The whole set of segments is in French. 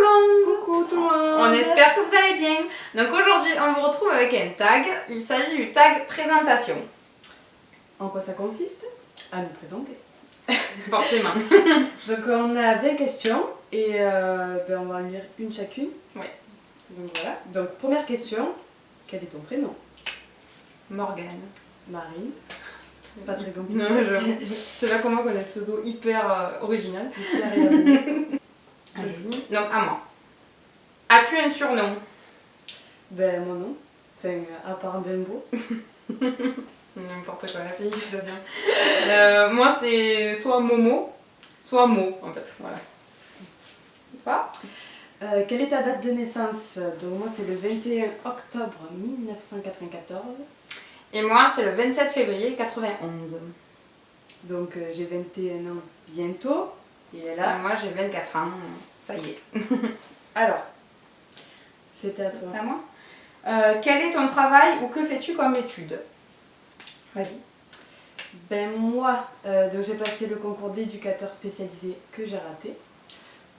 le monde! Coucou tout le monde! On espère que vous allez bien. Donc aujourd'hui, on vous retrouve avec un tag. Il s'agit du tag présentation. En quoi ça consiste? À nous présenter. Forcément. Donc on a 20 questions et on va en lire une chacune. Oui. Donc voilà. Donc première question, quel est ton prénom? Morgane. Marie. Pas très compliqué. Non, c'est là comment on a le pseudo hyper original. Hyper élaboré. Donc à moi. As-tu un surnom? Ben moi non. Enfin, à part Dembo. N'importe quoi, la félicitation. Moi c'est soit Momo, soit Mo en fait. Voilà. Toi? Quelle est ta date de naissance? Donc moi c'est le 21 octobre 1994. Et moi c'est le 27 février 91. Donc j'ai 21 ans bientôt. Et là. Moi j'ai 24 ans, ça y est. Alors, c'était à toi. C'est à moi. Quel est ton travail ou que fais-tu comme étude? Vas-y. Ben moi, donc j'ai passé le concours d'éducateur spécialisé que j'ai raté.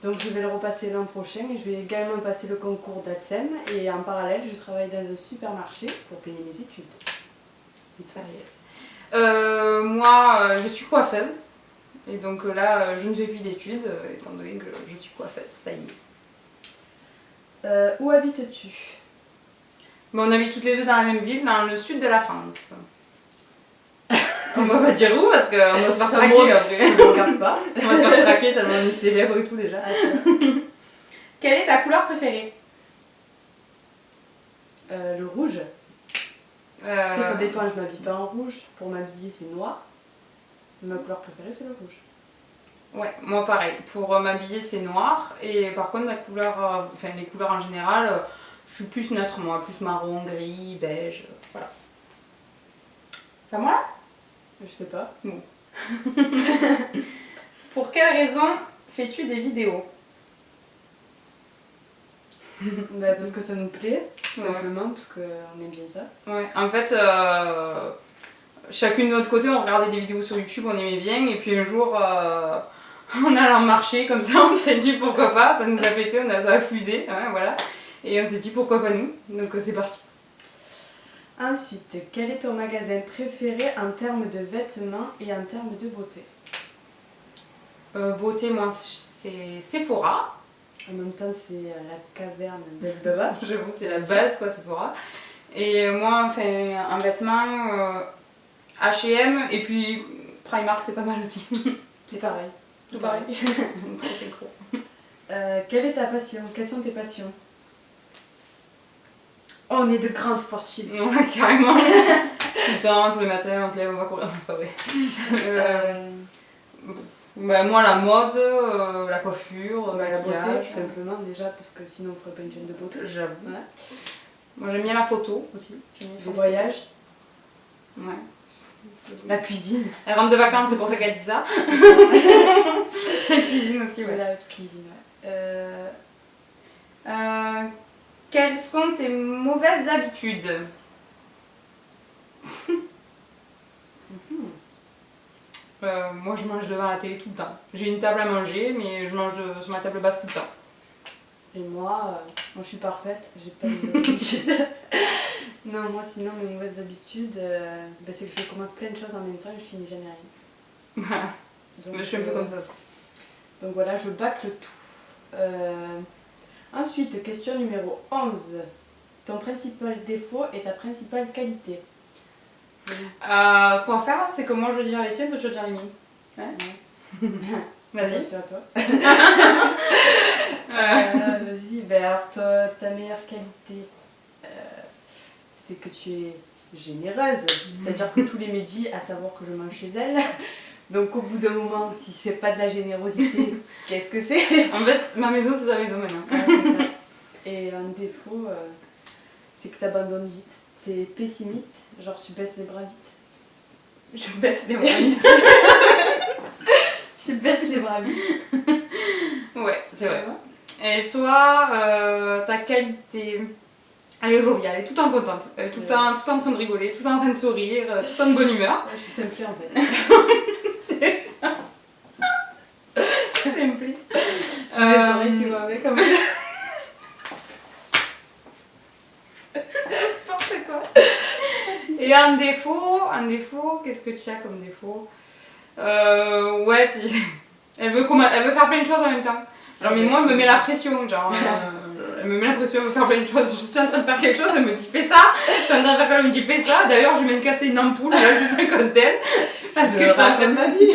Donc je vais le repasser l'an prochain et je vais également passer le concours d'ATSEM et en parallèle je travaille dans un supermarché pour payer mes études. Moi je suis coiffeuse et donc là je ne fais plus d'études étant donné que je suis coiffeuse, ça y est. Où habites-tu? Mais on habite toutes les deux dans la même ville, dans le sud de la France. On va pas dire où parce qu'on va se faire traquer après. Je ne regarde pas. On va se faire traquer tellement on est célèbre et tout déjà. Quelle est ta couleur préférée? Le rouge. Après, ça dépend, je m'habille pas en rouge. Pour m'habiller c'est noir. Ma couleur préférée c'est le rouge. Ouais, moi pareil. Pour m'habiller c'est noir et par contre la couleur, les couleurs en général, je suis plus neutre moi, plus marron, gris, beige, voilà. C'est à moi là? Je sais pas. Bon. Pour quelle raison fais-tu des vidéos? Ben, parce que ça nous plaît, tout Ouais. simplement, parce qu'on aime bien ça. Ouais, en fait, chacune de notre côté, on regardait des vidéos sur YouTube, on aimait bien, et puis un jour, on allant marcher comme ça, on s'est dit pourquoi pas, ça nous a pété, ça a fusé, hein, voilà. Et on s'est dit pourquoi pas nous, donc c'est parti. Ensuite, quel est ton magasin préféré en termes de vêtements et en termes de beauté? Beauté, moi, c'est Sephora. En même temps, c'est la caverne d'Alibaba. J'avoue, c'est la base, quoi, Sephora. Et moi, en vêtements, H&M, et puis Primark, c'est pas mal aussi. Tout pareil. Tout pareil. Très synchro. Quelle est ta passion? Quelles sont tes passions? Oh, on est de grandes sportives. Ouais, carrément. Tout le temps, tous les matins, on se lève, on va courir, non, c'est pas vrai. Bah, moi, la mode, la coiffure, la beauté, maquillage. tout simplement, déjà, parce que sinon on ferait pas une chaîne de beauté. J'avoue. Voilà. Moi, j'aime bien la photo aussi. Le voyage, Ouais. la cuisine. Elle rentre de vacances, c'est pour ça qu'elle dit ça. La cuisine aussi, ouais. La cuisine, ouais. Quelles sont tes mauvaises habitudes? Moi je mange devant la télé tout le temps. J'ai une table à manger mais je mange sur ma table basse tout le temps. Et moi, je suis parfaite, j'ai pas de mauvaises habitudes. Non, moi sinon mes mauvaises habitudes, c'est que je commence plein de choses en même temps et je finis jamais rien. Voilà. Donc, Je suis un peu comme ça. Donc voilà, je bâcle tout. Ensuite, question numéro 11. Ton principal défaut et ta principale qualité? Ce qu'on va faire c'est que moi je vais dire les tiennes, toi tu vas dire les miennes. Ouais. Vas-y. Attention à toi. Vas-y, alors ta meilleure qualité, c'est que tu es généreuse. C'est-à-dire que tous les midis, à savoir que je mange chez elle. Donc au bout d'un moment, si c'est pas de la générosité, qu'est-ce que c'est? En fait, ma maison c'est sa maison maintenant. Ouais, c'est ça. Et un défaut, c'est que t'abandonnes vite. T'es pessimiste, genre tu baisses les bras vite. Je baisse les bras vite. Tu baisses les bras vite. Ouais, c'est vrai. Et toi, ta qualité? Elle est joviale, elle est tout le temps contente, elle est tout le temps en train de rigoler, tout le temps en train de sourire, tout le temps de bonne humeur. Ouais, je suis simplée en fait. C'est ça. Simpli. Les oreilles qui vont avec, comme défaut, qu'est-ce que tu as comme défaut? Ouais, elle veut faire plein de choses en même temps. Genre, mais moi, elle me met la pression, genre... Elle me met la pression, elle veut faire plein de choses. Je suis en train de faire quelque chose, elle me dit fais ça. Je suis en train de faire quelque chose, elle me dit fais ça. D'ailleurs, je viens de casser une ampoule, là, juste à cause d'elle. Parce que je suis en train de ma vie.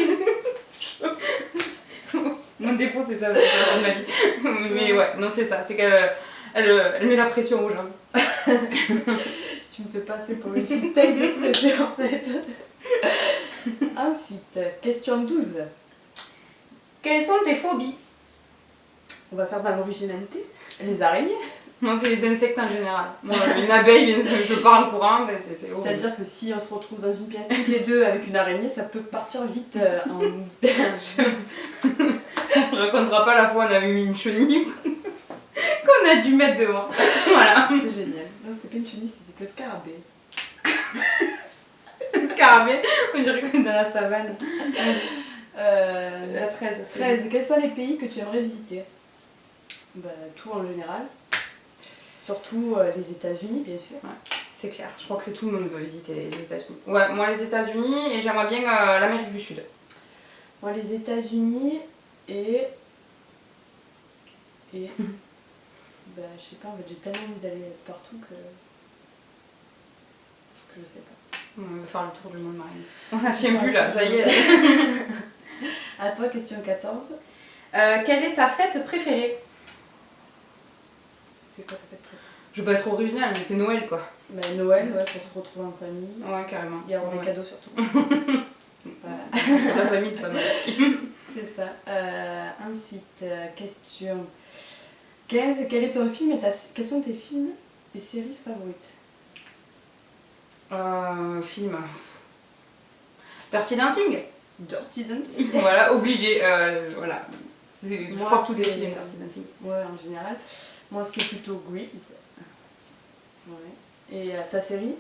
Mon défaut, c'est ça, c'est la de ma vie. Mais ouais, non, c'est ça, c'est qu'elle met la pression aux gens. Tu me fais passer pour une fille tête stressée en fait. Ensuite, question 12. Quelles sont tes phobies? On va faire dans l'originalité. Les araignées. Moi, c'est les insectes en général. Moi, une abeille, je pars en courant, ben c'est horrible. C'est-à-dire que si on se retrouve dans une pièce toutes les deux avec une araignée, ça peut partir vite en... On racontera pas la fois où on avait eu une chenille qu'on a dû mettre dehors. Voilà. C'est génial. Non, c'était pas une chenille, c'était un scarabée. Scarabée, on dirait qu'on est dans la savane. La 13. 13. Quels sont les pays que tu aimerais visiter? Bah, tout en général. Surtout les États-Unis, bien sûr. Ouais, c'est clair. Je crois que c'est tout le monde veut visiter les États-Unis. Ouais, moi les États-Unis et j'aimerais bien l'Amérique du Sud. Moi les États-Unis et bah, je sais pas, en fait, j'ai tellement envie d'aller partout que je sais pas. On va faire le tour du monde, Marine. On la tient plus là, ça y est. À toi, question 14. Quelle est ta fête préférée? C'est quoi ta fête préférée? Je vais pas être originale, mais c'est Noël quoi. Bah, Noël, ouais, pour se retrouver en famille. Ouais, carrément. Et avoir des Ouais. cadeaux surtout. Voilà. La famille, c'est pas mal aussi. C'est ça. Ensuite, question 15. Quel est ton film et quels sont tes films et séries favorites? Film. Dirty Dancing. Dirty Dancing. Voilà, obligé. Voilà. Je Moi, crois que tous les c'est- films Dirty Dancing. Ouais, en général. Moi, c'est plutôt Grease. Ouais. Et ta série?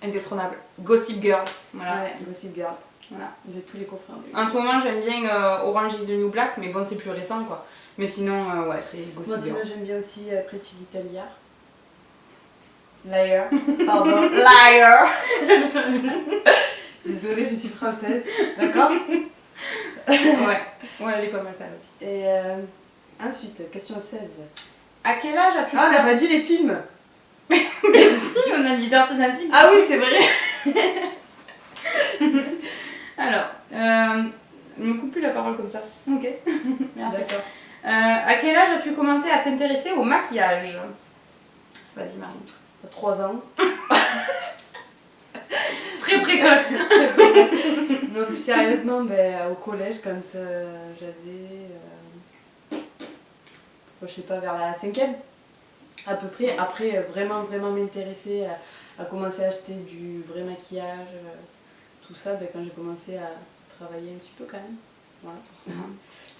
Indétrônable. Gossip Girl. Voilà. Ouais, Gossip Girl. Voilà. J'ai tous les coffrets. En ce moment, j'aime bien Orange is the New Black, mais bon, c'est plus récent quoi. Mais sinon, ouais, c'est Moi, Gossip sinon, Girl. j'aime bien aussi Pretty Little Liars. Liar. Pardon. Liar. Désolée, je suis française. D'accord? Ouais, elle est pas mal ça aussi. Et ensuite, question 16. À quel âge as-tu Ah, on n'a pas dit les films. Merci, on a dit Dirty Dancing. Ah oui, c'est vrai. Alors, ne me coupe plus la parole comme ça. Ok, merci. D'accord. À quel âge as-tu commencé à t'intéresser au maquillage? Vas-y Marine. 3 ans. Très précoce. Non, plus sérieusement, au collège, quand j'avais, je sais pas, vers la 5e, à peu près. Après, vraiment m'intéresser à commencer à acheter du vrai maquillage, tout ça, quand j'ai commencé à travailler un petit peu quand même. Voilà,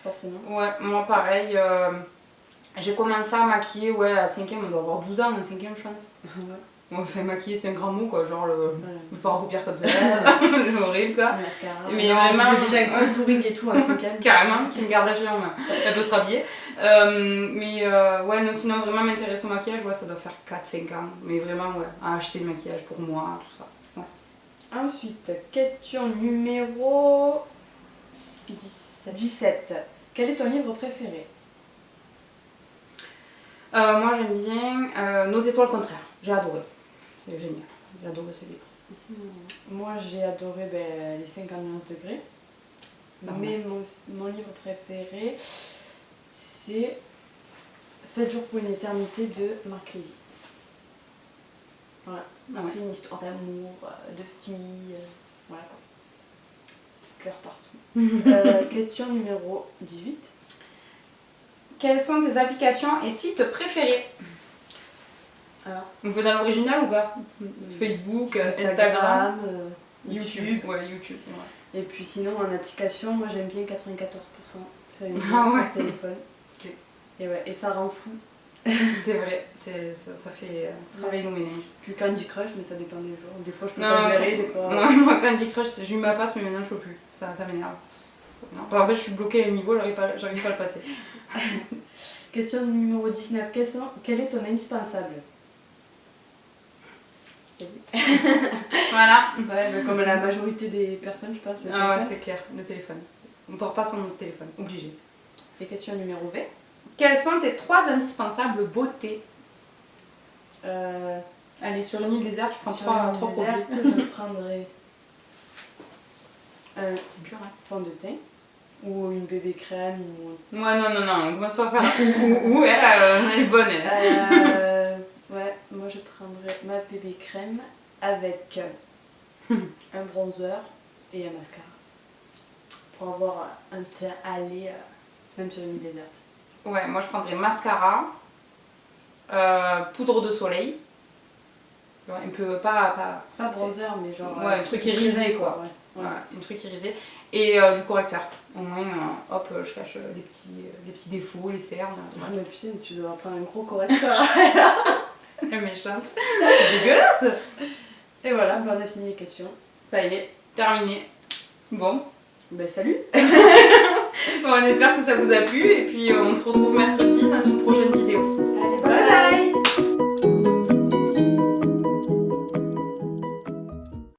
forcément. Ouais, moi pareil. J'ai commencé à maquiller, ouais, à 5e, on doit avoir 12 ans en 5e, je pense. Ouais. Enfin, maquiller, c'est un grand mot, quoi, genre le fard à paupières comme ça. Ouais. C'est horrible, quoi. Petit mascara. Mais Non, vraiment- on faisait déjà un contouring et tout en 5e. Carrément, Kim Kardashian, elle peut se rhabiller. Mais ouais, non, sinon vraiment m'intéresser au maquillage, ouais, ça doit faire 4-5 ans. Mais vraiment, ouais, à acheter le maquillage pour moi, tout ça. Ouais. Ensuite, question numéro 17. Quel est ton livre préféré? Moi j'aime bien Nos étoiles contraires, j'ai adoré. C'est génial, j'ai adoré ce livre. Moi, j'ai adoré les 50 nuances degrés. Mais mon livre préféré, c'est 7 jours pour une éternité de Marc Lévy. Voilà. Ah ouais. C'est une histoire d'amour, de filles, voilà quoi. Cœur partout. Question numéro 18. Quelles sont tes applications et sites préférés? Alors, On fait dans l'original ou pas? Facebook, Instagram, YouTube. Ouais, YouTube. Ouais. Et puis sinon, en application, moi j'aime bien 94%. Ça une Ah ouais. sur le téléphone. Ok. Et ouais, et ça rend fou. C'est vrai, ça fait travailler nos ménages. Puis Candy Crush, mais ça dépend des jours. Des fois je peux Non, pas gérer, des fois... moi Candy Crush, j'ai eu ma passe mais maintenant je peux plus. Ça m'énerve. Non. En fait je suis bloquée à un niveau, j'arrive pas à le passer. Question numéro 19. Quel est ton indispensable? Salut. Voilà. Ouais, bah, comme la majorité des personnes, je pense. Le Ah ouais, téléphone. c'est clair, le téléphone. On porte pas son téléphone, obligé. Et question numéro V. Quels sont tes 3 indispensables beautés? Euh, Allez, sur une île déserte, tu prends sur 3 une produits. déserte, je prendrais un C'est dur, hein. fond de teint ou une bébé crème ou... Ouais, non, on commence pas à faire ou, elle est bonne, elle. Ouais, moi je prendrais ma bébé crème avec un bronzer et un mascara pour avoir un teint allé même sur une île déserte. Ouais, moi je prendrais mascara, poudre de soleil, un peu, pas Pas bronzer mais genre... ouais, un truc irisé quoi. Ouais. Voilà, un truc irisé. Et du correcteur. Au moins, hop, je cache les petits défauts, les cernes. Ah, mais putain, tu dois prendre un gros correcteur. Elle est méchante. C'est dégueulasse. Et voilà, ben on a fini les questions. Ça y est, terminé. Bon. Ben salut. Bon, on espère que ça vous a plu et puis on se retrouve mercredi dans une prochaine vidéo. Allez, Bye bye.